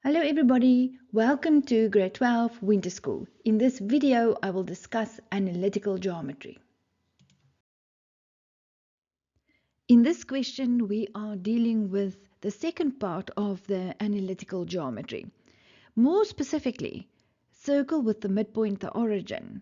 Hello everybody, welcome to Grade 12 Winter School. In this video I will discuss analytical geometry. In this question we are dealing with the second part of the analytical geometry. More specifically, circle with the midpoint the origin,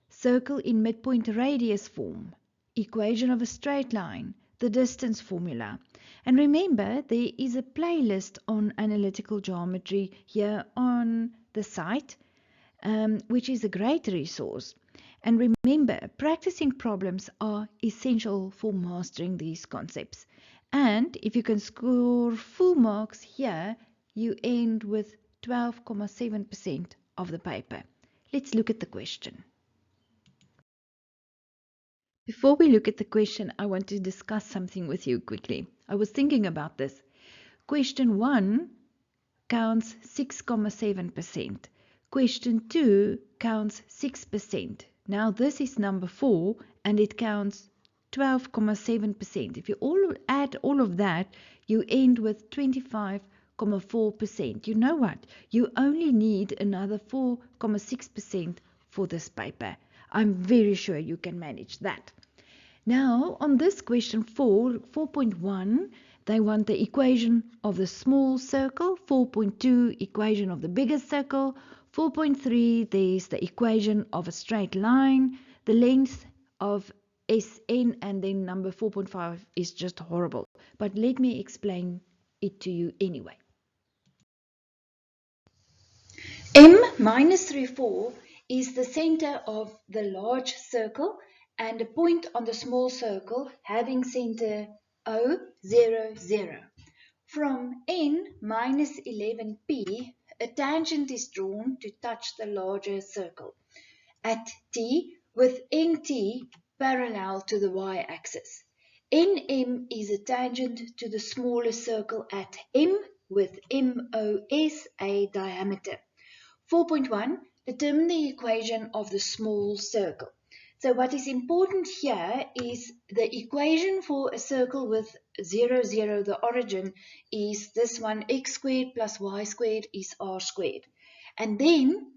circle in midpoint radius form, equation of a straight line, the distance formula. And remember, there is a playlist on analytical geometry here on the site, which is a great resource. And remember, practicing problems are essential for mastering these concepts. And if you can score full marks here, you end with 12.7% of the paper. Let's look at the question. Before we look at the question, I want to discuss something with you quickly. I was thinking about this. Question 1 counts 6.7%. Question 2 counts 6%. Now this is number 4 and it counts 12.7%. If you add all of that, you end with 25.4%. You know what? You only need another 4.6% for this paper. I'm very sure you can manage that. Now, on this question 4.1, they want the equation of the small circle. 4.2, equation of the biggest circle. 4.3, there's the equation of a straight line, the length of Sn, and then number 4.5 is just horrible. But let me explain it to you anyway. M minus 3, 4 is the center of the large circle and a point on the small circle having center O, 0, 0. From N minus 11P, a tangent is drawn to touch the larger circle at T with NT parallel to the y-axis. NM is a tangent to the smaller circle at M with MOS a diameter. 4.1. Determine the equation of the small circle. So what is important here is the equation for a circle with 0, 0, the origin is this one, x squared plus y squared is r squared. And then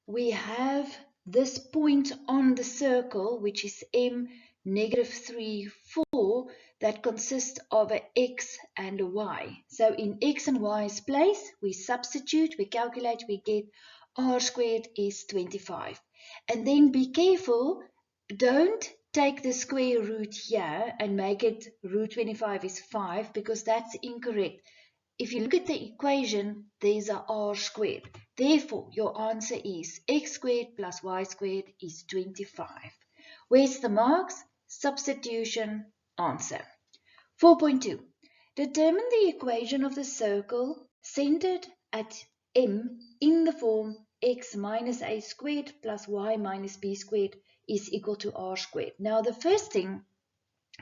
we have this point on the circle, which is m negative 3, 4, that consists of an x and a y. So in x and y's place, we substitute, we calculate, we get r squared is 25. And then be careful, don't take the square root here and make it root 25 is 5, because that's incorrect. If you look at the equation, there's a r squared. Therefore, your answer is x squared plus y squared is 25. Where's the marks? Substitution, answer. 4.2. Determine the equation of the circle centered at M in the form x minus a squared plus y minus b squared is equal to r squared. Now, the first thing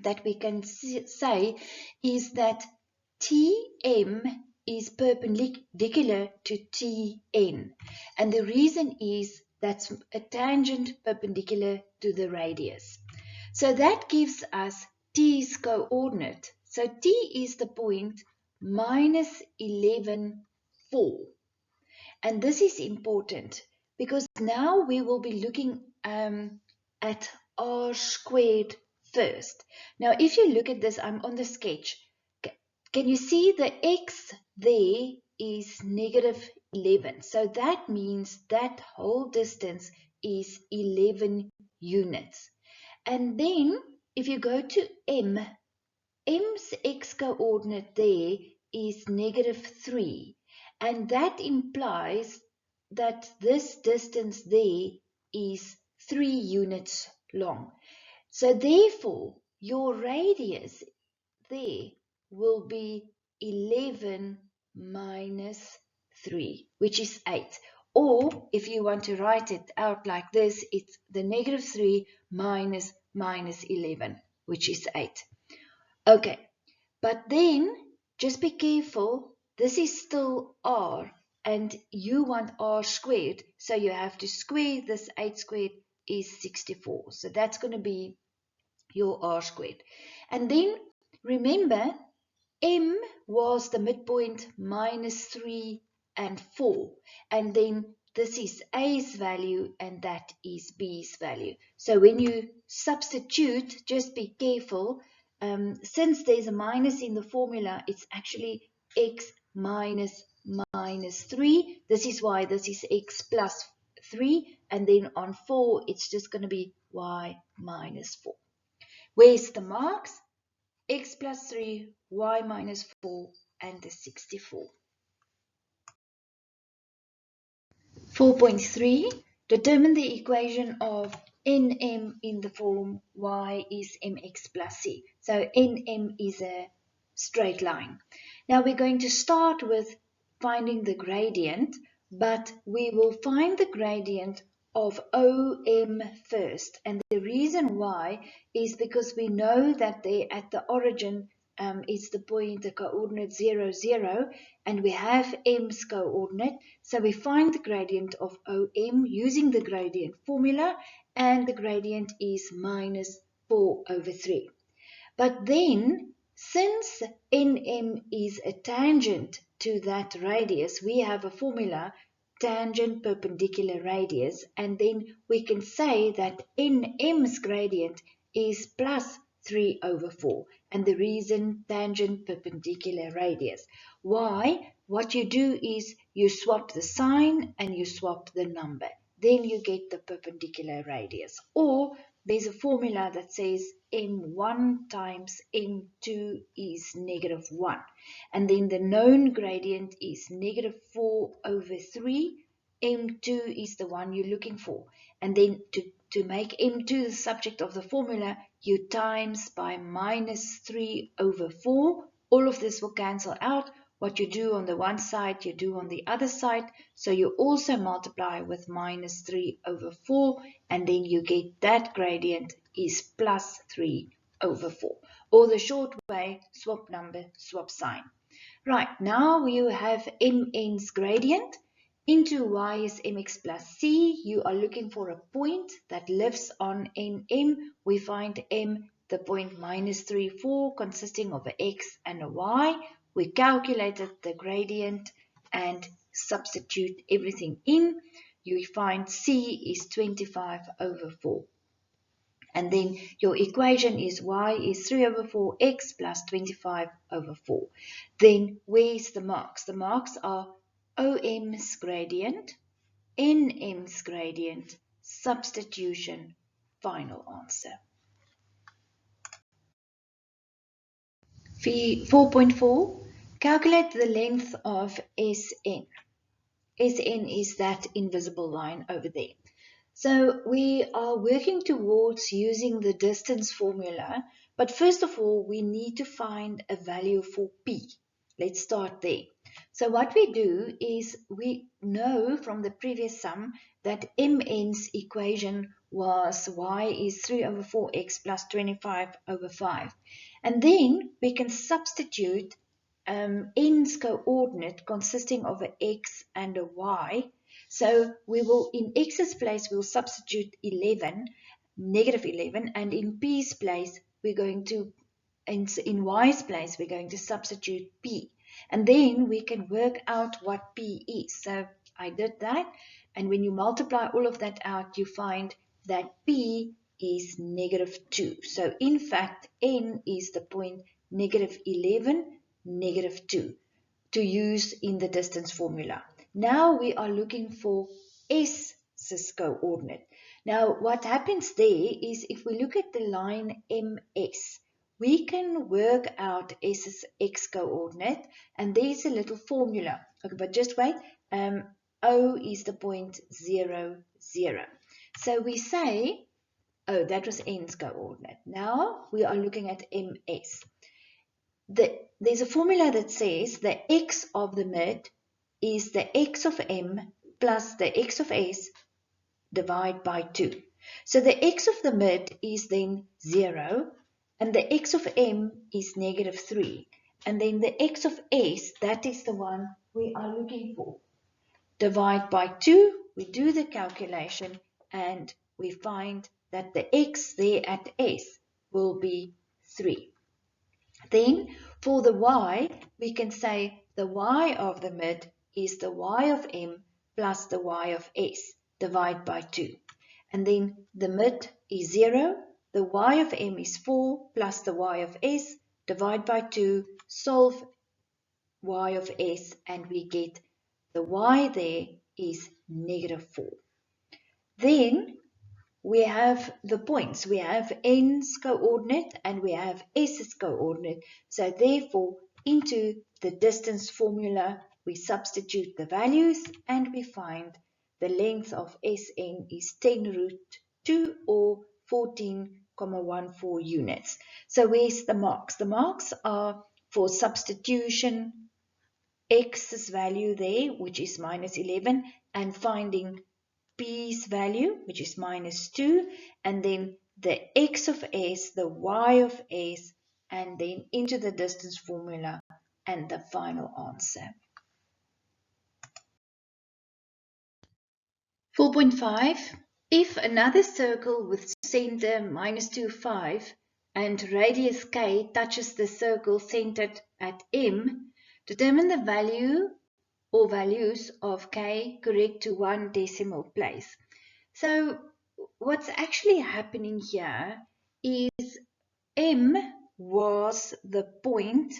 that we can say is that Tm is perpendicular to Tn, and the reason is that's a tangent perpendicular to the radius. So that gives us T's coordinate. So T is the point minus 11, 4. And this is important because now we will be looking at r squared first. Now, if you look at this, I'm on the sketch. Can you see the x there is negative 11? So that means that whole distance is 11 units. And then if you go to M, M's x-coordinate there is negative 3. And that implies that this distance there is 3 units long. So therefore, your radius there will be 11 minus 3, which is 8. Or if you want to write it out like this, it's the negative 3 minus 11, which is 8. Okay, but then just be careful. This is still r, and you want r squared, so you have to square this. 8 squared is 64. So that's going to be your r squared. And then remember, M was the midpoint minus 3, and 4. And then this is A's value and that is B's value. So when you substitute, just be careful. Since there's a minus in the formula, it's actually x minus 3. This is why this is x plus 3. And then on 4, it's just going to be y minus 4. Where's the marks? X plus 3, y minus 4, and the 64. 4.3. Determine the equation of nm in the form y is mx plus c. So nm is a straight line. Now we're going to start with finding the gradient, but we will find the gradient of OM first. And the reason why is because we know that they at the origin is the point, the coordinate 0, 0, and we have m's coordinate. So we find the gradient of OM using the gradient formula, and the gradient is minus 4 over 3. But then, since nm is a tangent to that radius, we have a formula, tangent perpendicular radius, and then we can say that nm's gradient is plus 3 over 4. And the reason tangent perpendicular radius. Why? What you do is you swap the sign and you swap the number. Then you get the perpendicular radius. Or there's a formula that says m1 times m2 is negative 1. And then the known gradient is negative 4 over 3. m2 is the one you're looking for. And then to make m2 the subject of the formula, you times by minus 3 over 4. All of this will cancel out. What you do on the one side, you do on the other side. So you also multiply with minus 3 over 4, and then you get that gradient is plus 3 over 4. Or the short way, swap number, swap sign. Right, now you have mn's gradient. Into y is mx plus c. You are looking for a point that lives on nm. We find m, the point minus 3, 4, consisting of an x and a y. We calculated the gradient and substitute everything in. You find c is 25 over 4. And then your equation is y is 3 over 4x plus 25 over 4. Then where's the marks? The marks are OM's gradient, NM's gradient, substitution, final answer. 4.4. Calculate the length of SN. SN is that invisible line over there. So we are working towards using the distance formula, but first of all, we need to find a value for P. Let's start there. So what we do is we know from the previous sum that MN's equation was y is 3 over 4x plus 25 over 5. And then we can substitute n's coordinate consisting of an x and a y. So we will, in x's place, we'll substitute 11, negative 11, and in p's place, we're going to, in y's place, we're going to substitute p. And then we can work out what p is. So I did that, and when you multiply all of that out, you find that p is negative 2. So in fact, n is the point negative 11, negative 2 to use in the distance formula. Now we are looking for S's coordinate. Now what happens there is if we look at the line MS, we can work out S's x coordinate, and there's a little formula. Okay, but just wait. O is the point 0, 0. So we say, oh, that was n's coordinate. Now we are looking at MS. There's a formula that says the x of the mid is the x of m plus the x of s divided by 2. So the x of the mid is then 0, and the x of m is negative 3. And then the x of s, that is the one we are looking for. Divide by 2, we do the calculation, and we find that the x there at s will be 3. Then for the y, we can say the y of the mid is the y of m plus the y of s, divide by 2. And then the mid is 0, the y of m is 4 plus the y of s, divide by 2, solve y of s, and we get the y there is -4. Then we have the points. We have n's coordinate and we have s's coordinate. So therefore, into the distance formula, we substitute the values and we find the length of Sn is 10 root 2 or 14,14 units. So where's the marks? The marks are for substitution, x's value there, which is -11, and finding p's value, which is -2, and then the x of s, the y of s, and then into the distance formula and the final answer. 4.5. If another circle with center -2, 5 and radius k touches the circle centered at M, determine the value or values of k correct to 1 decimal place. So what's actually happening here is M was the point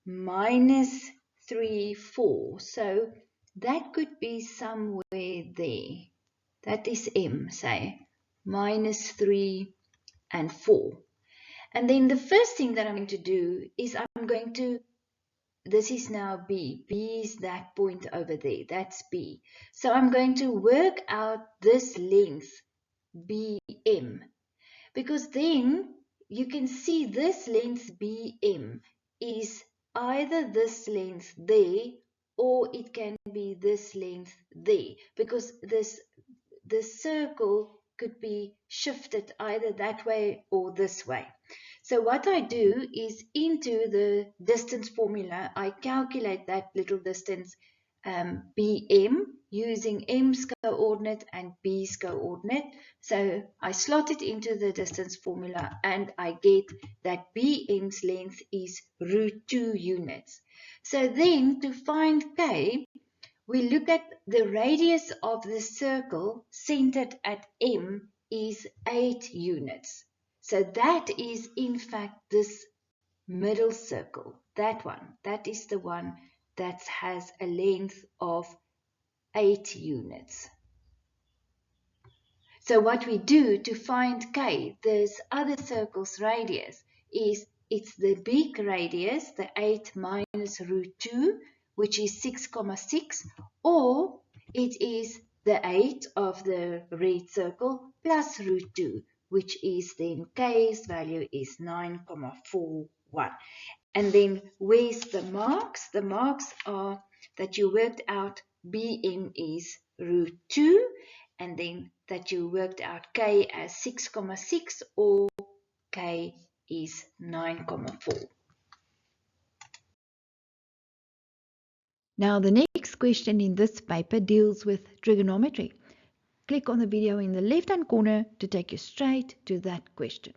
-3, 4. So that could be somewhere there. That is M, say, -3 and 4. And then the first thing that I'm going to do is I'm going to, this is now B. B is that point over there. That's B. So I'm going to work out this length, BM. Because then you can see this length BM is either this length there or it can be this length there, because the circle could be shifted either that way or this way. So what I do is into the distance formula, I calculate that little distance BM using M's coordinate and B's coordinate. So I slot it into the distance formula and I get that BM's length is √2 units. So then to find K, we look at the radius of the circle centered at M is 8 units. So that is in fact this middle circle, that one. That is the one that has a length of 8 units. So what we do to find K, this other circle's radius, is it's the big radius, the 8 minus √2, which is 6,6, or it is the 8 of the red circle plus √2, which is then K's value is 9,41. And then where's the marks? The marks are that you worked out BM is √2, and then that you worked out K as 6,6 or K is 9,4. Now the next question in this paper deals with trigonometry. Click on the video in the left-hand corner to take you straight to that question.